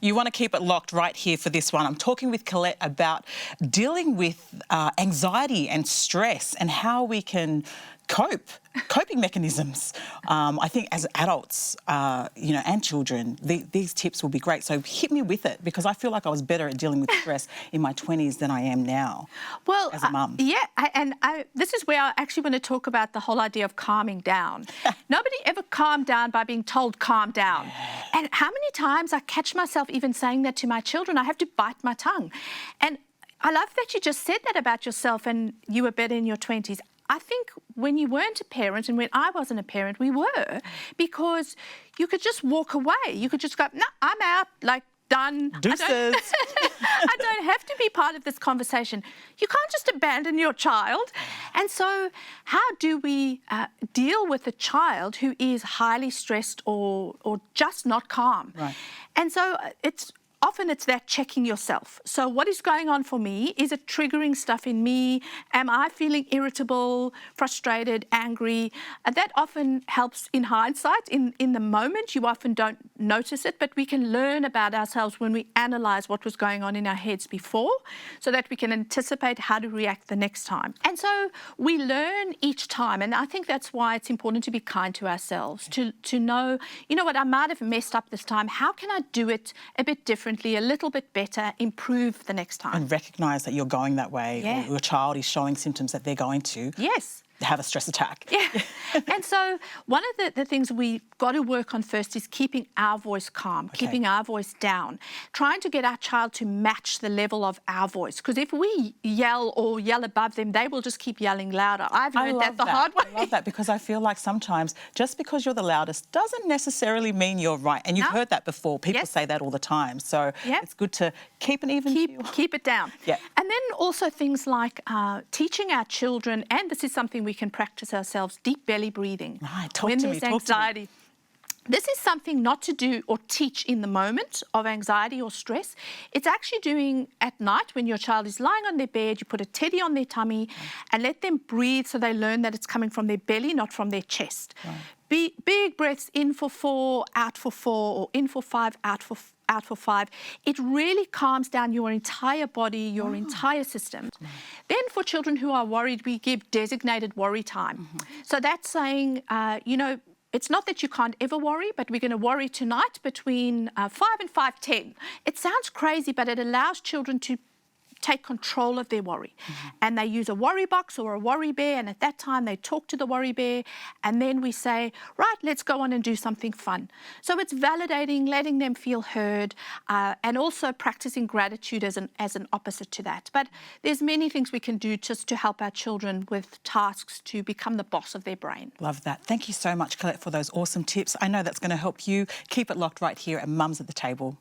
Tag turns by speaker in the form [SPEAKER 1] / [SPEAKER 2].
[SPEAKER 1] You want to keep it locked right here for this one. I'm talking with Collett about dealing with anxiety and stress and how we can coping mechanisms. I think as adults, and children, these tips will be great. So hit me with it, because I feel like I was better at dealing with stress in my 20s than I am now. Well, as a mum.
[SPEAKER 2] This is where I actually want to talk about the whole idea of calming down. Nobody ever calmed down by being told calm down. And how many times I catch myself even saying that to my children, I have to bite my tongue. And I love that you just said that about yourself and you were better in your 20s. I think when you weren't a parent and when I wasn't a parent, we were, because you could just walk away. You could just go, no, I'm out, like, done.
[SPEAKER 1] Deuces.
[SPEAKER 2] I don't have to be part of this conversation. You can't just abandon your child. And so how do we deal with a child who is highly stressed or just not calm?
[SPEAKER 1] Right.
[SPEAKER 2] And so often it's that checking yourself. So what is going on for me? Is it triggering stuff in me? Am I feeling irritable, frustrated, angry? That often helps in hindsight. In the moment, you often don't notice it, but we can learn about ourselves when we analyze what was going on in our heads before, so that we can anticipate how to react the next time. And so we learn each time. And I think that's why it's important to be kind to ourselves, to know, you know what, I might have messed up this time. How can I do it a bit differently, a little bit better, improve the next time?
[SPEAKER 1] And recognise that you're going that way, or your child is showing symptoms that they're going to have a stress attack.
[SPEAKER 2] Yeah. And so one of the things we've got to work on first is keeping our voice calm, keeping our voice down, trying to get our child to match the level of our voice. Because if we yell or yell above them, they will just keep yelling louder. I've learned that the hard way.
[SPEAKER 1] I love that, because I feel like sometimes just because you're the loudest doesn't necessarily mean you're right. And you've heard that before. People say that all the time. So it's good to keep an even keel.
[SPEAKER 2] Keep it down.
[SPEAKER 1] Yeah.
[SPEAKER 2] And then also things like teaching our children, and this is something we can practice ourselves, deep belly breathing.
[SPEAKER 1] Right,
[SPEAKER 2] when there's anxiety. This is something not to do or teach in the moment of anxiety or stress. It's actually doing at night when your child is lying on their bed. You put a teddy on their tummy and let them breathe, so they learn that it's coming from their belly, not from their chest. Right. Big breaths, in for 4, out for 4, or in for 5, out for 5. It really calms down your entire body, your entire system. Then for children who are worried, we give designated worry time. So that's saying, it's not that you can't ever worry, but we're going to worry tonight between 5 and 5:10. It sounds crazy, but it allows children to take control of their worry. And they use a worry box or a worry bear, and at that time they talk to the worry bear, and then we say, right, let's go on and do something fun. So it's validating, letting them feel heard, and also practicing gratitude as an opposite to that. But there's many things we can do just to help our children with tasks to become the boss of their brain.
[SPEAKER 1] Love that. Thank you so much, Collett, for those awesome tips. I know that's going to help you. Keep it locked right here at Mums at the Table.